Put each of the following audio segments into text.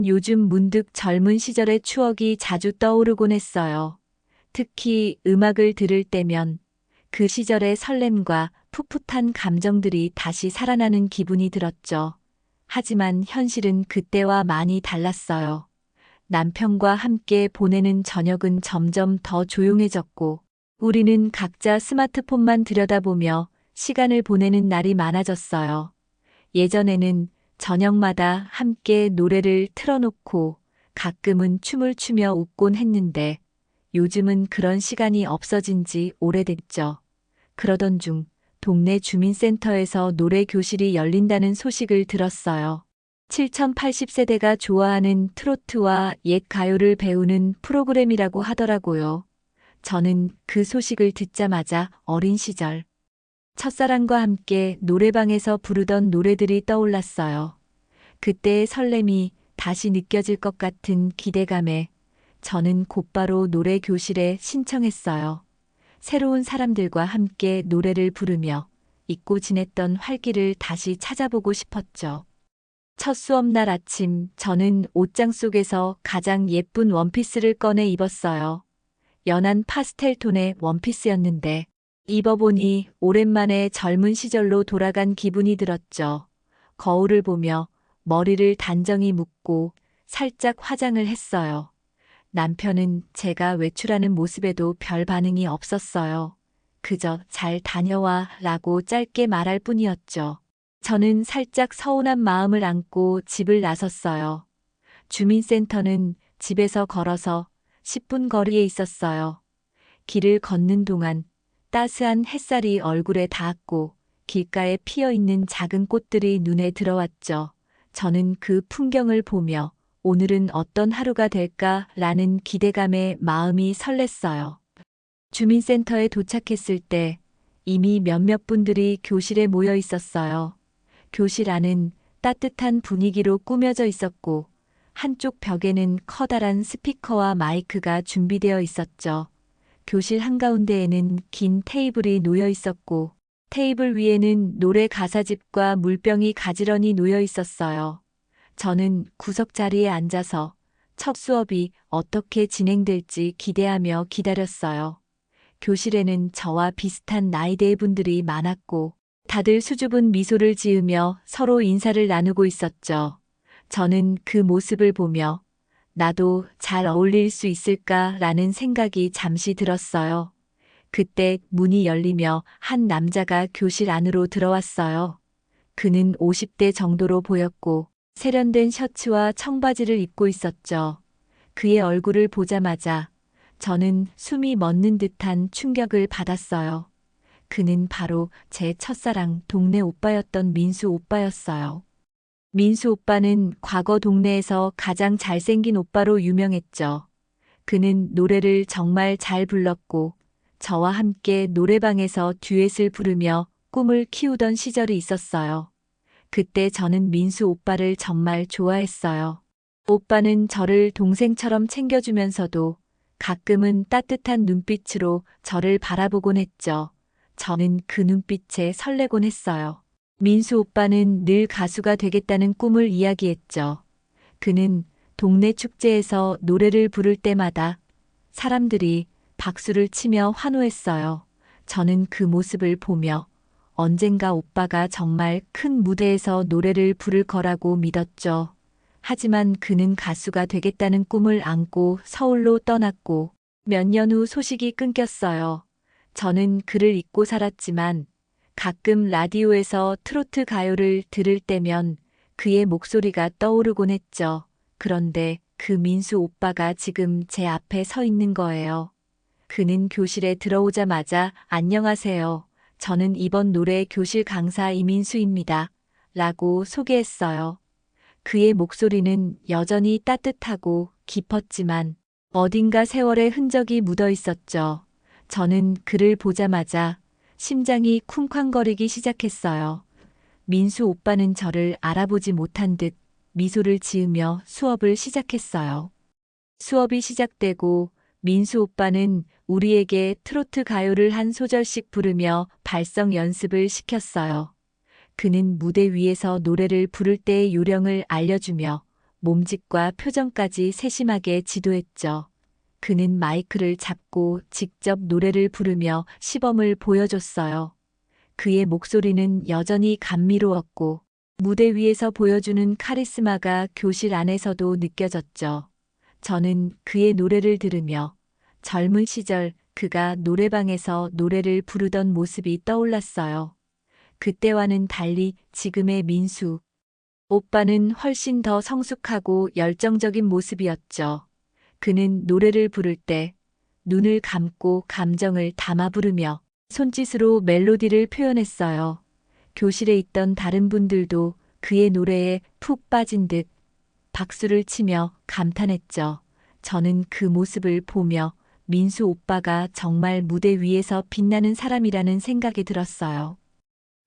요즘 문득 젊은 시절의 추억이 자주 떠오르곤 했어요. 특히 음악을 들을 때면 그 시절의 설렘과 풋풋한 감정들이 다시 살아나는 기분이 들었죠. 하지만 현실은 그때와 많이 달랐어요. 남편과 함께 보내는 저녁은 점점 더 조용해졌고, 우리는 각자 스마트폰만 들여다보며 시간을 보내는 날이 많아졌어요. 예전에는 저녁마다 함께 노래를 틀어놓고 가끔은 춤을 추며 웃곤 했는데, 요즘은 그런 시간이 없어진 지 오래됐죠. 그러던 중 동네 주민센터에서 노래 교실이 열린다는 소식을 들었어요. 7080세대가 좋아하는 트로트와 옛 가요를 배우는 프로그램이라고 하더라고요. 저는 그 소식을 듣자마자 어린 시절, 첫사랑과 함께 노래방에서 부르던 노래들이 떠올랐어요. 그때의 설렘이 다시 느껴질 것 같은 기대감에 저는 곧바로 노래 교실에 신청했어요. 새로운 사람들과 함께 노래를 부르며 잊고 지냈던 활기를 다시 찾아보고 싶었죠. 첫 수업날 아침, 저는 옷장 속에서 가장 예쁜 원피스를 꺼내 입었어요. 연한 파스텔 톤의 원피스였는데, 입어보니 오랜만에 젊은 시절로 돌아간 기분이 들었죠. 거울을 보며 머리를 단정히 묶고 살짝 화장을 했어요. 남편은 제가 외출하는 모습에도 별 반응이 없었어요. 그저 잘 다녀와 라고 짧게 말할 뿐이었죠. 저는 살짝 서운한 마음을 안고 집을 나섰어요. 주민센터는 집에서 걸어서 10분 거리에 있었어요. 길을 걷는 동안 따스한 햇살이 얼굴에 닿았고 길가에 피어 있는 작은 꽃들이 눈에 들어왔죠. 저는 그 풍경을 보며 오늘은 어떤 하루가 될까라는 기대감에 마음이 설렜어요. 주민센터에 도착했을 때 이미 몇몇 분들이 교실에 모여 있었어요. 교실 안은 따뜻한 분위기로 꾸며져 있었고 한쪽 벽에는 커다란 스피커와 마이크가 준비되어 있었죠. 교실 한가운데에는 긴 테이블이 놓여 있었고 테이블 위에는 노래 가사집과 물병이 가지런히 놓여 있었어요. 저는 구석 자리에 앉아서 첫 수업이 어떻게 진행될지 기대하며 기다렸어요. 교실에는 저와 비슷한 나이대의 분들이 많았고 다들 수줍은 미소를 지으며 서로 인사를 나누고 있었죠. 저는 그 모습을 보며 나도 잘 어울릴 수 있을까라는 생각이 잠시 들었어요. 그때 문이 열리며 한 남자가 교실 안으로 들어왔어요. 그는 50대 정도로 보였고 세련된 셔츠와 청바지를 입고 있었죠. 그의 얼굴을 보자마자 저는 숨이 멎는 듯한 충격을 받았어요. 그는 바로 제 첫사랑 동네 오빠였던 민수 오빠였어요. 민수 오빠는 과거 동네에서 가장 잘생긴 오빠로 유명했죠. 그는 노래를 정말 잘 불렀고 저와 함께 노래방에서 듀엣을 부르며 꿈을 키우던 시절이 있었어요. 그때 저는 민수 오빠를 정말 좋아했어요. 오빠는 저를 동생처럼 챙겨주면서도 가끔은 따뜻한 눈빛으로 저를 바라보곤 했죠. 저는 그 눈빛에 설레곤 했어요. 민수 오빠는 늘 가수가 되겠다는 꿈을 이야기했죠. 그는 동네 축제에서 노래를 부를 때마다 사람들이 박수를 치며 환호했어요. 저는 그 모습을 보며 언젠가 오빠가 정말 큰 무대에서 노래를 부를 거라고 믿었죠. 하지만 그는 가수가 되겠다는 꿈을 안고 서울로 떠났고 몇 년 후 소식이 끊겼어요. 저는 그를 잊고 살았지만 가끔 라디오에서 트로트 가요를 들을 때면 그의 목소리가 떠오르곤 했죠. 그런데 그 민수 오빠가 지금 제 앞에 서 있는 거예요. 그는 교실에 들어오자마자 안녕하세요. 저는 이번 노래 교실 강사 이민수입니다. 라고 소개했어요. 그의 목소리는 여전히 따뜻하고 깊었지만 어딘가 세월의 흔적이 묻어 있었죠. 저는 그를 보자마자 심장이 쿵쾅거리기 시작했어요. 민수 오빠는 저를 알아보지 못한 듯 미소를 지으며 수업을 시작했어요. 수업이 시작되고 민수 오빠는 우리에게 트로트 가요를 한 소절씩 부르며 발성 연습을 시켰어요. 그는 무대 위에서 노래를 부를 때의 요령을 알려주며 몸짓과 표정까지 세심하게 지도했죠. 그는 마이크를 잡고 직접 노래를 부르며 시범을 보여줬어요. 그의 목소리는 여전히 감미로웠고 무대 위에서 보여주는 카리스마가 교실 안에서도 느껴졌죠. 저는 그의 노래를 들으며 젊은 시절 그가 노래방에서 노래를 부르던 모습이 떠올랐어요. 그때와는 달리 지금의 민수 오빠는 훨씬 더 성숙하고 열정적인 모습이었죠. 그는 노래를 부를 때 눈을 감고 감정을 담아 부르며 손짓으로 멜로디를 표현했어요. 교실에 있던 다른 분들도 그의 노래에 푹 빠진 듯 박수를 치며 감탄했죠. 저는 그 모습을 보며 민수 오빠가 정말 무대 위에서 빛나는 사람이라는 생각이 들었어요.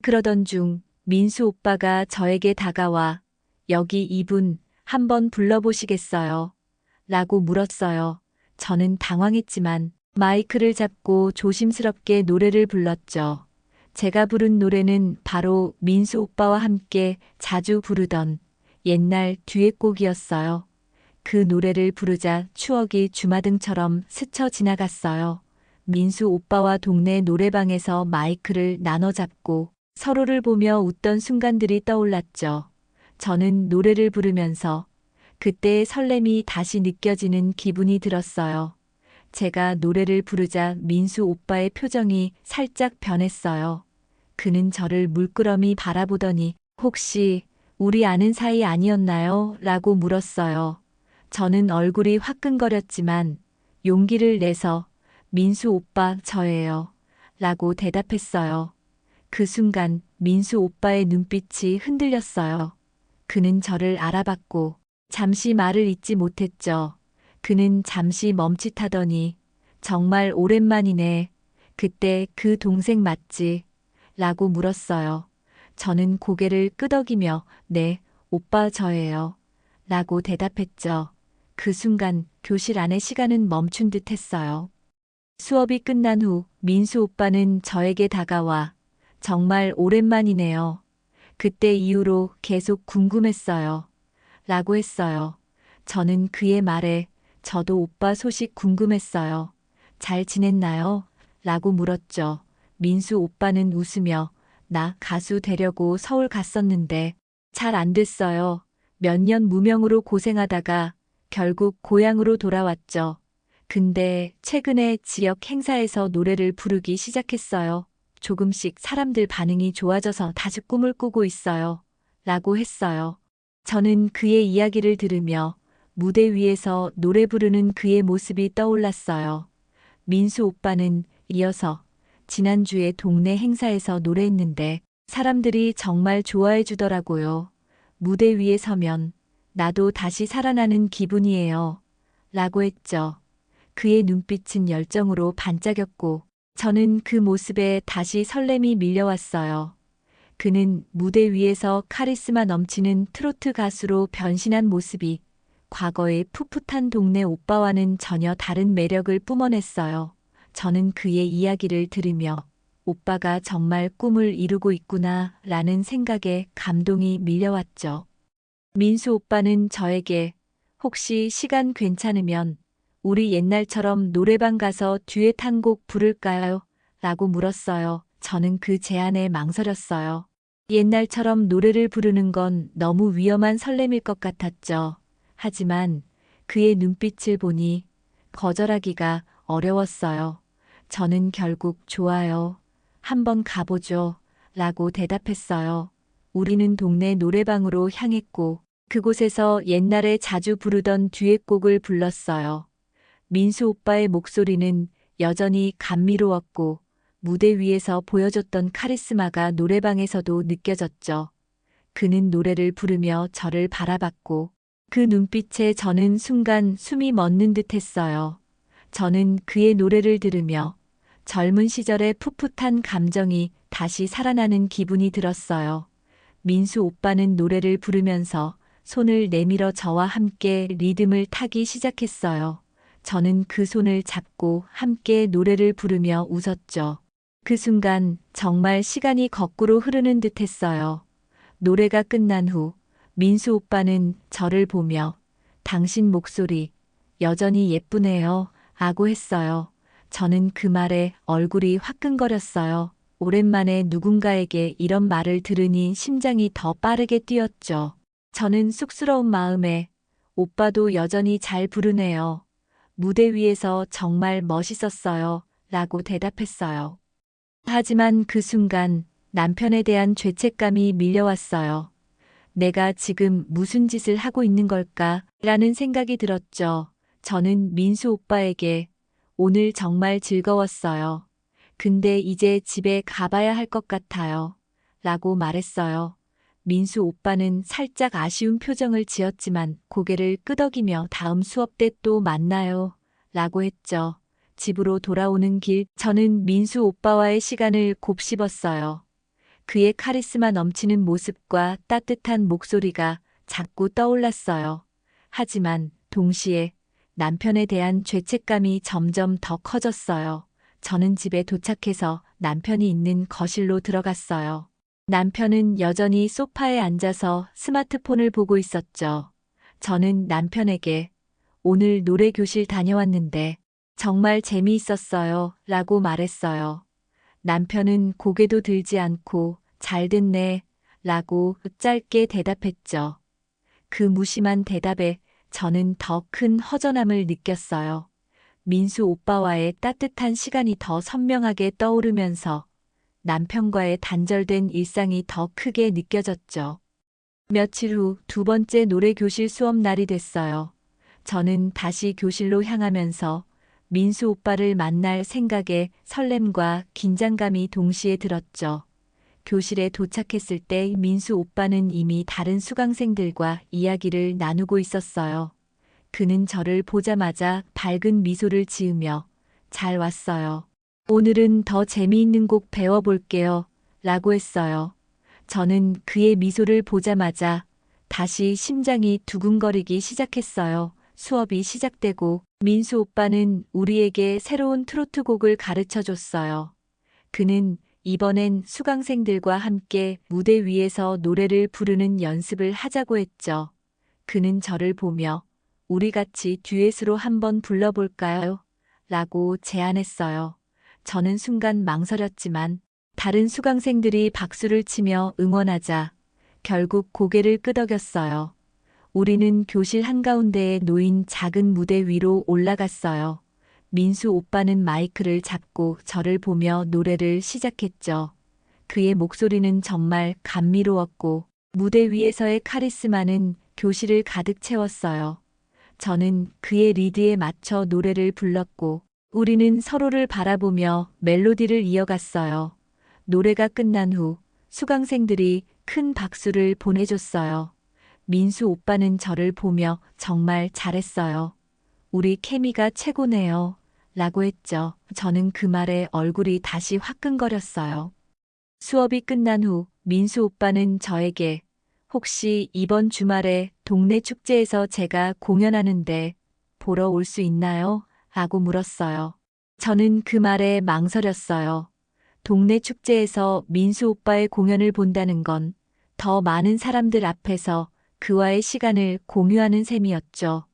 그러던 중 민수 오빠가 저에게 다가와 여기 이분 한번 불러보시겠어요? 라고 물었어요. 저는 당황했지만 마이크를 잡고 조심스럽게 노래를 불렀죠. 제가 부른 노래는 바로 민수 오빠와 함께 자주 부르던 옛날 듀엣곡이었어요. 그 노래를 부르자 추억이 주마등처럼 스쳐 지나갔어요. 민수 오빠와 동네 노래방에서 마이크를 나눠 잡고 서로를 보며 웃던 순간들이 떠올랐죠. 저는 노래를 부르면서 그때의 설렘이 다시 느껴지는 기분이 들었어요. 제가 노래를 부르자 민수 오빠의 표정이 살짝 변했어요. 그는 저를 물끄러미 바라보더니 혹시 우리 아는 사이 아니었나요? 라고 물었어요. 저는 얼굴이 화끈거렸지만 용기를 내서 민수 오빠 저예요. 라고 대답했어요. 그 순간 민수 오빠의 눈빛이 흔들렸어요. 그는 저를 알아봤고 잠시 말을 잇지 못했죠. 그는 잠시 멈칫하더니 정말 오랜만이네. 그때 그 동생 맞지? 라고 물었어요. 저는 고개를 끄덕이며 네, 오빠 저예요. 라고 대답했죠. 그 순간 교실 안의 시간은 멈춘 듯 했어요. 수업이 끝난 후 민수 오빠는 저에게 다가와 정말 오랜만이네요. 그때 이후로 계속 궁금했어요. 라고 했어요. 저는 그의 말에 저도 오빠 소식 궁금했어요. 잘 지냈나요? 라고 물었죠. 민수 오빠는 웃으며 나 가수 되려고 서울 갔었는데 잘 안 됐어요. 몇 년 무명으로 고생하다가 결국 고향으로 돌아왔죠. 근데 최근에 지역 행사에서 노래를 부르기 시작했어요. 조금씩 사람들 반응이 좋아져서 다시 꿈을 꾸고 있어요. 라고 했어요. 저는 그의 이야기를 들으며 무대 위에서 노래 부르는 그의 모습이 떠올랐어요. 민수 오빠는 이어서 지난주에 동네 행사에서 노래했는데 사람들이 정말 좋아해 주더라고요. 무대 위에 서면 나도 다시 살아나는 기분이에요. 라고 했죠. 그의 눈빛은 열정으로 반짝였고 저는 그 모습에 다시 설렘이 밀려왔어요. 그는 무대 위에서 카리스마 넘치는 트로트 가수로 변신한 모습이 과거의 풋풋한 동네 오빠와는 전혀 다른 매력을 뿜어냈어요. 저는 그의 이야기를 들으며 오빠가 정말 꿈을 이루고 있구나 라는 생각에 감동이 밀려왔죠. 민수 오빠는 저에게 혹시 시간 괜찮으면 우리 옛날처럼 노래방 가서 듀엣 한 곡 부를까요? 라고 물었어요. 저는 그 제안에 망설였어요. 옛날처럼 노래를 부르는 건 너무 위험한 설렘일 것 같았죠. 하지만 그의 눈빛을 보니 거절하기가 어려웠어요. 저는 결국 좋아요. 한번 가보죠. 라고 대답했어요. 우리는 동네 노래방으로 향했고 그곳에서 옛날에 자주 부르던 듀엣곡을 불렀어요. 민수 오빠의 목소리는 여전히 감미로웠고 무대 위에서 보여줬던 카리스마가 노래방에서도 느껴졌죠. 그는 노래를 부르며 저를 바라봤고 그 눈빛에 저는 순간 숨이 멎는 듯 했어요. 저는 그의 노래를 들으며 젊은 시절의 풋풋한 감정이 다시 살아나는 기분이 들었어요. 민수 오빠는 노래를 부르면서 손을 내밀어 저와 함께 리듬을 타기 시작했어요. 저는 그 손을 잡고 함께 노래를 부르며 웃었죠. 그 순간 정말 시간이 거꾸로 흐르는 듯 했어요. 노래가 끝난 후 민수 오빠는 저를 보며 당신 목소리 여전히 예쁘네요. 라고 했어요. 저는 그 말에 얼굴이 화끈거렸어요. 오랜만에 누군가에게 이런 말을 들으니 심장이 더 빠르게 뛰었죠. 저는 쑥스러운 마음에 오빠도 여전히 잘 부르네요. 무대 위에서 정말 멋있었어요. 라고 대답했어요. 하지만 그 순간 남편에 대한 죄책감이 밀려왔어요. 내가 지금 무슨 짓을 하고 있는 걸까? 라는 생각이 들었죠. 저는 민수 오빠에게 오늘 정말 즐거웠어요. 근데 이제 집에 가봐야 할 것 같아요. 라고 말했어요. 민수 오빠는 살짝 아쉬운 표정을 지었지만 고개를 끄덕이며 다음 수업 때 또 만나요. 라고 했죠. 집으로 돌아오는 길, 저는 민수 오빠와의 시간을 곱씹었어요. 그의 카리스마 넘치는 모습과 따뜻한 목소리가 자꾸 떠올랐어요. 하지만 동시에 남편에 대한 죄책감이 점점 더 커졌어요. 저는 집에 도착해서 남편이 있는 거실로 들어갔어요. 남편은 여전히 소파에 앉아서 스마트폰을 보고 있었죠. 저는 남편에게 오늘 노래 교실 다녀왔는데 정말 재미있었어요. 라고 말했어요. 남편은 고개도 들지 않고 잘 됐네. 라고 짧게 대답했죠. 그 무심한 대답에 저는 더 큰 허전함을 느꼈어요. 민수 오빠와의 따뜻한 시간이 더 선명하게 떠오르면서 남편과의 단절된 일상이 더 크게 느껴졌죠. 며칠 후 두 번째 노래 교실 수업 날이 됐어요. 저는 다시 교실로 향하면서 민수 오빠를 만날 생각에 설렘과 긴장감이 동시에 들었죠. 교실에 도착했을 때 민수 오빠는 이미 다른 수강생들과 이야기를 나누고 있었어요. 그는 저를 보자마자 밝은 미소를 지으며 잘 왔어요. 오늘은 더 재미있는 곡 배워볼게요. 라고 했어요. 저는 그의 미소를 보자마자 다시 심장이 두근거리기 시작했어요. 수업이 시작되고 민수 오빠는 우리에게 새로운 트로트 곡을 가르쳐 줬어요. 그는 이번엔 수강생들과 함께 무대 위에서 노래를 부르는 연습을 하자고 했죠. 그는 저를 보며 우리 같이 듀엣으로 한번 불러볼까요? 라고 제안했어요. 저는 순간 망설였지만 다른 수강생들이 박수를 치며 응원하자 결국 고개를 끄덕였어요. 우리는 교실 한가운데에 놓인 작은 무대 위로 올라갔어요. 민수 오빠는 마이크를 잡고 저를 보며 노래를 시작했죠. 그의 목소리는 정말 감미로웠고 무대 위에서의 카리스마는 교실을 가득 채웠어요. 저는 그의 리드에 맞춰 노래를 불렀고 우리는 서로를 바라보며 멜로디를 이어갔어요. 노래가 끝난 후 수강생들이 큰 박수를 보내줬어요. 민수 오빠는 저를 보며 정말 잘했어요. 우리 케미가 최고네요. 라고 했죠. 저는 그 말에 얼굴이 다시 화끈거렸어요. 수업이 끝난 후 민수 오빠는 저에게 혹시 이번 주말에 동네 축제에서 제가 공연하는데 보러 올 수 있나요? 라고 물었어요. 저는 그 말에 망설였어요. 동네 축제에서 민수 오빠의 공연을 본다는 건 더 많은 사람들 앞에서 그와의 시간을 공유하는 셈이었죠.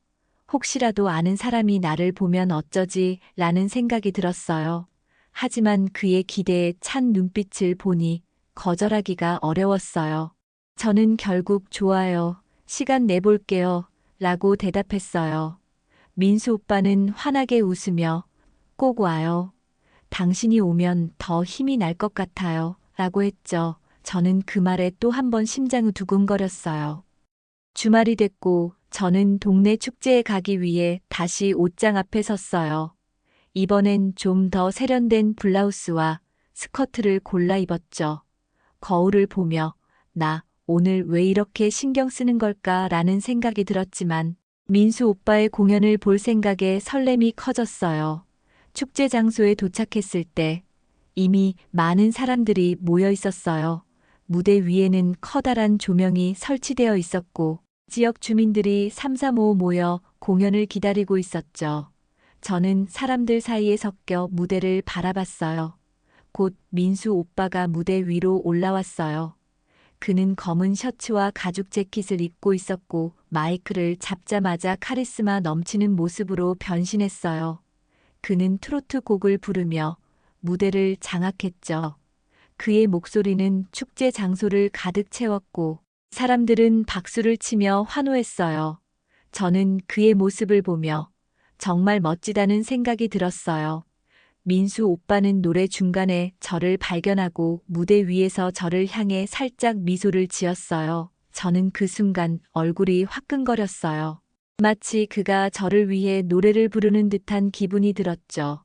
혹시라도 아는 사람이 나를 보면 어쩌지 라는 생각이 들었어요. 하지만 그의 기대에 찬 눈빛을 보니 거절하기가 어려웠어요. 저는 결국 좋아요. 시간 내볼게요. 라고 대답했어요. 민수 오빠는 환하게 웃으며 꼭 와요. 당신이 오면 더 힘이 날 것 같아요. 라고 했죠. 저는 그 말에 또 한 번 심장이 두근거렸어요. 주말이 됐고 저는 동네 축제에 가기 위해 다시 옷장 앞에 섰어요. 이번엔 좀 더 세련된 블라우스와 스커트를 골라 입었죠. 거울을 보며 나 오늘 왜 이렇게 신경 쓰는 걸까 라는 생각이 들었지만 민수 오빠의 공연을 볼 생각에 설렘이 커졌어요. 축제 장소에 도착했을 때 이미 많은 사람들이 모여 있었어요. 무대 위에는 커다란 조명이 설치되어 있었고 지역 주민들이 삼삼오오 모여 공연을 기다리고 있었죠. 저는 사람들 사이에 섞여 무대를 바라봤어요. 곧 민수 오빠가 무대 위로 올라왔어요. 그는 검은 셔츠와 가죽 재킷을 입고 있었고 마이크를 잡자마자 카리스마 넘치는 모습으로 변신했어요. 그는 트로트 곡을 부르며 무대를 장악했죠. 그의 목소리는 축제 장소를 가득 채웠고 사람들은 박수를 치며 환호했어요. 저는 그의 모습을 보며 정말 멋지다는 생각이 들었어요. 민수 오빠는 노래 중간에 저를 발견하고 무대 위에서 저를 향해 살짝 미소를 지었어요. 저는 그 순간 얼굴이 화끈거렸어요. 마치 그가 저를 위해 노래를 부르는 듯한 기분이 들었죠.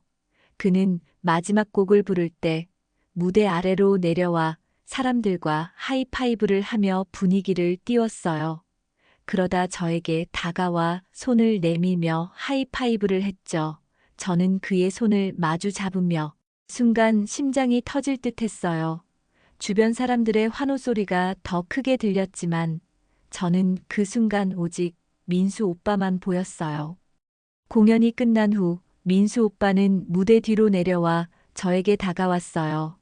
그는 마지막 곡을 부를 때 무대 아래로 내려와 사람들과 하이파이브를 하며 분위기를 띄웠어요. 그러다 저에게 다가와 손을 내밀며 하이파이브를 했죠. 저는 그의 손을 마주 잡으며 순간 심장이 터질 듯 했어요. 주변 사람들의 환호 소리가 더 크게 들렸지만 저는 그 순간 오직 민수 오빠만 보였어요. 공연이 끝난 후 민수 오빠는 무대 뒤로 내려와 저에게 다가왔어요.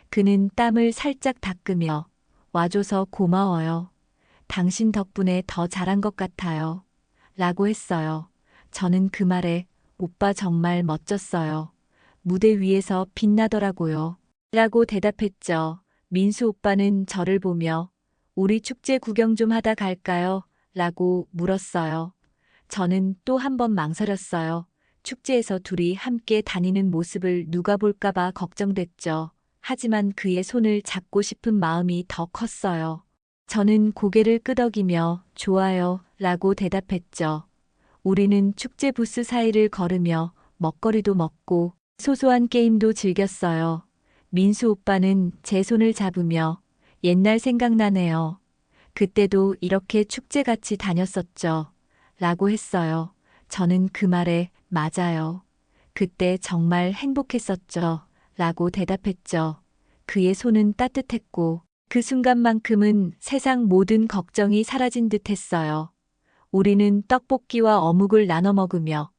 그는 땀을 살짝 닦으며 와줘서 고마워요. 당신 덕분에 더 잘한 것 같아요. 라고 했어요. 저는 그 말에 오빠 정말 멋졌어요. 무대 위에서 빛나더라고요. 라고 대답했죠. 민수 오빠는 저를 보며 우리 축제 구경 좀 하다 갈까요? 라고 물었어요. 저는 또 한 번 망설였어요. 축제에서 둘이 함께 다니는 모습을 누가 볼까봐 걱정됐죠. 하지만 그의 손을 잡고 싶은 마음이 더 컸어요. 저는 고개를 끄덕이며 좋아요 라고 대답했죠. 우리는 축제 부스 사이를 걸으며 먹거리도 먹고 소소한 게임도 즐겼어요. 민수 오빠는 제 손을 잡으며 옛날 생각나네요. 그때도 이렇게 축제같이 다녔었죠. 라고 했어요. 저는 그 말에 맞아요. 그때 정말 행복했었죠. 라고 대답했죠. 그의 손은 따뜻했고 그 순간만큼은 세상 모든 걱정이 사라진 듯 했어요. 우리는 떡볶이와 어묵을 나눠 먹으며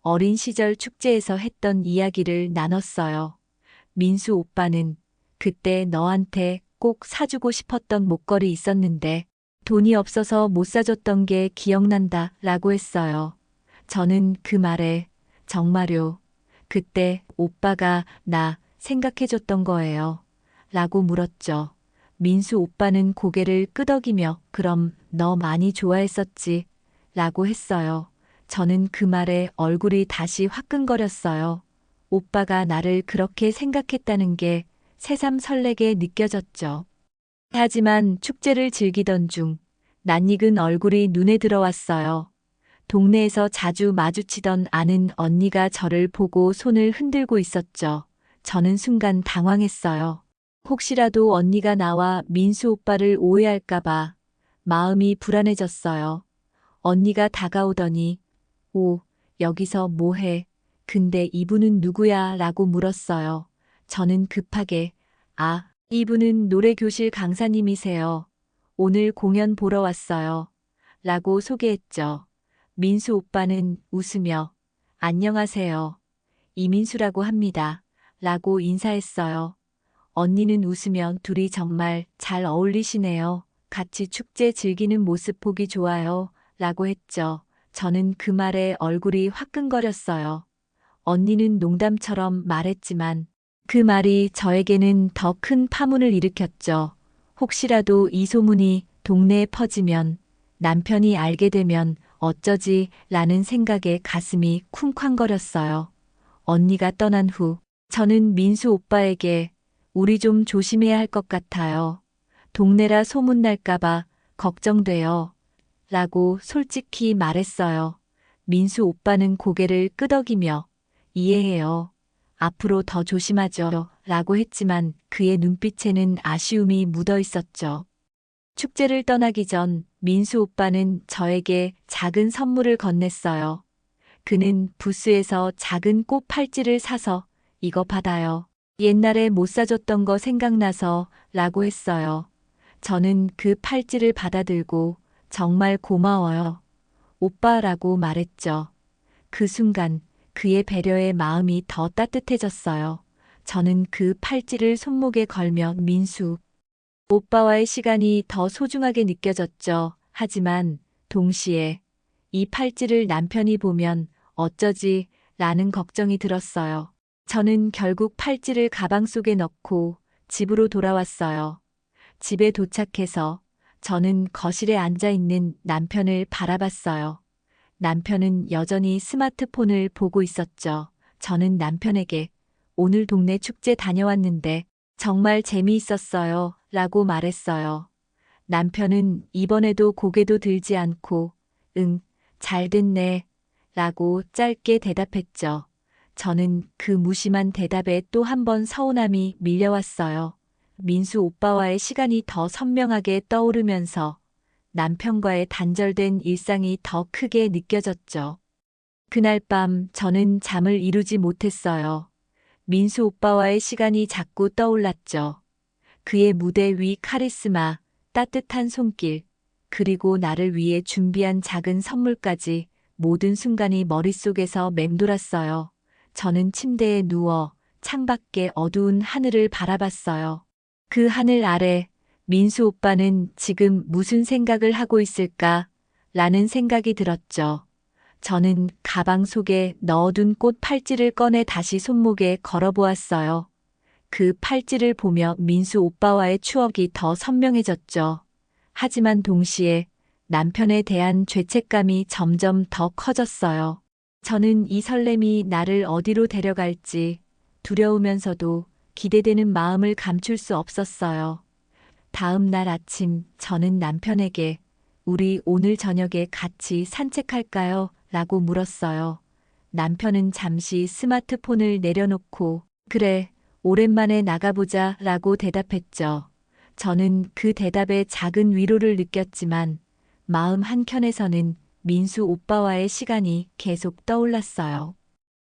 어린 시절 축제에서 했던 이야기를 나눴어요. 민수 오빠는 그때 너한테 꼭 사주고 싶었던 목걸이 있었는데 돈이 없어서 못 사줬던 게 기억난다 라고 했어요. 저는 그 말에 정말요. 그때 오빠가 나 생각해줬던 거예요. 라고 물었죠. 민수 오빠는 고개를 끄덕이며 그럼 너 많이 좋아했었지. 라고 했어요. 저는 그 말에 얼굴이 다시 화끈거렸어요. 오빠가 나를 그렇게 생각했다는 게 새삼 설레게 느껴졌죠. 하지만 축제를 즐기던 중 낯익은 얼굴이 눈에 들어왔어요. 동네에서 자주 마주치던 아는 언니가 저를 보고 손을 흔들고 있었죠. 저는 순간 당황했어요. 혹시라도 언니가 나와 민수 오빠를 오해할까봐 마음이 불안해졌어요. 언니가 다가오더니 오, 여기서 뭐해? 근데 이분은 누구야? 라고 물었어요. 저는 급하게 아, 이분은 노래교실 강사님이세요. 오늘 공연 보러 왔어요. 라고 소개했죠. 민수 오빠는 웃으며 안녕하세요. 이민수라고 합니다. 라고 인사했어요. 언니는 웃으며 둘이 정말 잘 어울리시네요. 같이 축제 즐기는 모습 보기 좋아요. 라고 했죠. 저는 그 말에 얼굴이 화끈거렸어요. 언니는 농담처럼 말했지만 그 말이 저에게는 더 큰 파문을 일으켰죠. 혹시라도 이 소문이 동네에 퍼지면 남편이 알게 되면 어쩌지 라는 생각에 가슴이 쿵쾅거렸어요. 언니가 떠난 후 저는 민수 오빠에게 우리 좀 조심해야 할 것 같아요. 동네라 소문날까봐 걱정돼요. 라고 솔직히 말했어요. 민수 오빠는 고개를 끄덕이며 이해해요. 앞으로 더 조심하죠. 라고 했지만 그의 눈빛에는 아쉬움이 묻어 있었죠. 축제를 떠나기 전 민수 오빠는 저에게 작은 선물을 건넸어요. 그는 부스에서 작은 꽃 팔찌를 사서 이거 받아요. 옛날에 못 사줬던 거 생각나서 라고 했어요. 저는 그 팔찌를 받아들고 정말 고마워요. 오빠라고 말했죠. 그 순간 그의 배려에 마음이 더 따뜻해졌어요. 저는 그 팔찌를 손목에 걸며 민수 오빠와의 시간이 더 소중하게 느껴졌죠. 하지만 동시에 이 팔찌를 남편이 보면 어쩌지 라는 걱정이 들었어요. 저는 결국 팔찌를 가방 속에 넣고 집으로 돌아왔어요. 집에 도착해서 저는 거실에 앉아 있는 남편을 바라봤어요. 남편은 여전히 스마트폰을 보고 있었죠. 저는 남편에게 오늘 동네 축제 다녀왔는데 정말 재미있었어요 라고 말했어요. 남편은 이번에도 고개도 들지 않고 응, 잘 됐네 라고 짧게 대답했죠. 저는 그 무심한 대답에 또 한 번 서운함이 밀려왔어요. 민수 오빠와의 시간이 더 선명하게 떠오르면서 남편과의 단절된 일상이 더 크게 느껴졌죠. 그날 밤 저는 잠을 이루지 못했어요. 민수 오빠와의 시간이 자꾸 떠올랐죠. 그의 무대 위 카리스마, 따뜻한 손길, 그리고 나를 위해 준비한 작은 선물까지 모든 순간이 머릿속에서 맴돌았어요. 저는 침대에 누워 창밖의 어두운 하늘을 바라봤어요. 그 하늘 아래 민수 오빠는 지금 무슨 생각을 하고 있을까? 라는 생각이 들었죠. 저는 가방 속에 넣어둔 꽃 팔찌를 꺼내 다시 손목에 걸어보았어요. 그 팔찌를 보며 민수 오빠와의 추억이 더 선명해졌죠. 하지만 동시에 남편에 대한 죄책감이 점점 더 커졌어요. 저는 이 설렘이 나를 어디로 데려갈지 두려우면서도 기대되는 마음을 감출 수 없었어요. 다음 날 아침 저는 남편에게 우리 오늘 저녁에 같이 산책할까요? 라고 물었어요. 남편은 잠시 스마트폰을 내려놓고 그래, 오랜만에 나가보자 라고 대답했죠. 저는 그 대답에 작은 위로를 느꼈지만 마음 한켠에서는 민수 오빠와의 시간이 계속 떠올랐어요.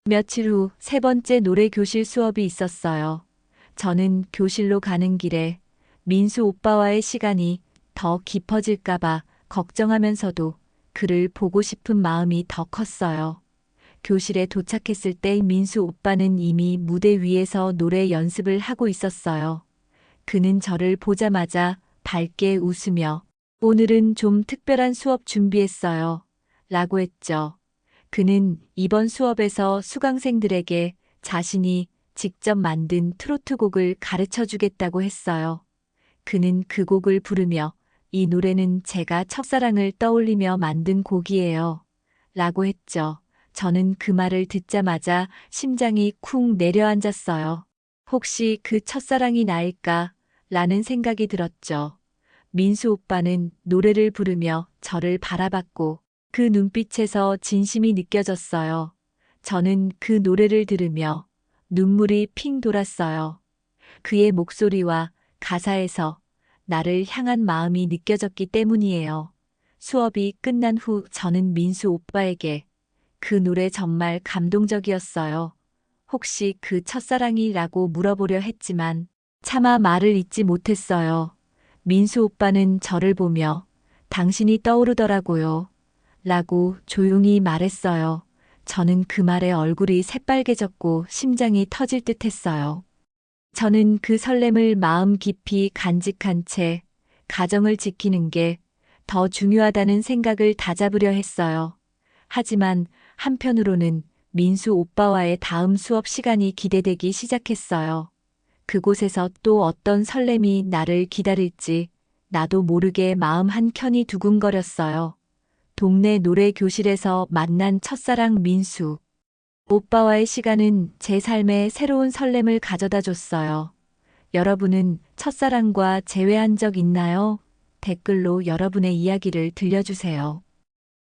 며칠 후 세 번째 노래 교실 수업이 있었어요. 저는 교실로 가는 길에 민수 오빠와의 시간이 더 깊어질까봐 걱정하면서도 그를 보고 싶은 마음이 더 컸어요. 교실에 도착했을 때 민수 오빠는 이미 무대 위에서 노래 연습을 하고 있었어요. 그는 저를 보자마자 밝게 웃으며 오늘은 좀 특별한 수업 준비했어요. 라고 했죠. 그는 이번 수업에서 수강생들에게 자신이 직접 만든 트로트 곡을 가르쳐 주겠다고 했어요. 그는 그 곡을 부르며 이 노래는 제가 첫사랑을 떠올리며 만든 곡이에요. 라고 했죠. 저는 그 말을 듣자마자 심장이 쿵 내려앉았어요. 혹시 그 첫사랑이 나일까? 라는 생각이 들었죠. 민수 오빠는 노래를 부르며 저를 바라봤고 그 눈빛에서 진심이 느껴졌어요. 저는 그 노래를 들으며 눈물이 핑 돌았어요. 그의 목소리와 가사에서 나를 향한 마음이 느껴졌기 때문이에요. 수업이 끝난 후 저는 민수 오빠에게 그 노래 정말 감동적이었어요. 혹시 그 첫사랑이라고 물어보려 했지만 차마 말을 잇지 못했어요. 민수 오빠는 저를 보며 당신이 떠오르더라고요. 라고 조용히 말했어요. 저는 그 말에 얼굴이 새빨개졌고 심장이 터질 듯 했어요. 저는 그 설렘을 마음 깊이 간직한 채 가정을 지키는 게 더 중요하다는 생각을 다잡으려 했어요. 하지만 한편으로는 민수 오빠와의 다음 수업 시간이 기대되기 시작했어요. 그곳에서 또 어떤 설렘이 나를 기다릴지 나도 모르게 마음 한켠이 두근거렸어요. 동네 노래 교실에서 만난 첫사랑 민수. 오빠와의 시간은 제 삶에 새로운 설렘을 가져다 줬어요. 여러분은 첫사랑과 재회한 적 있나요? 댓글로 여러분의 이야기를 들려주세요.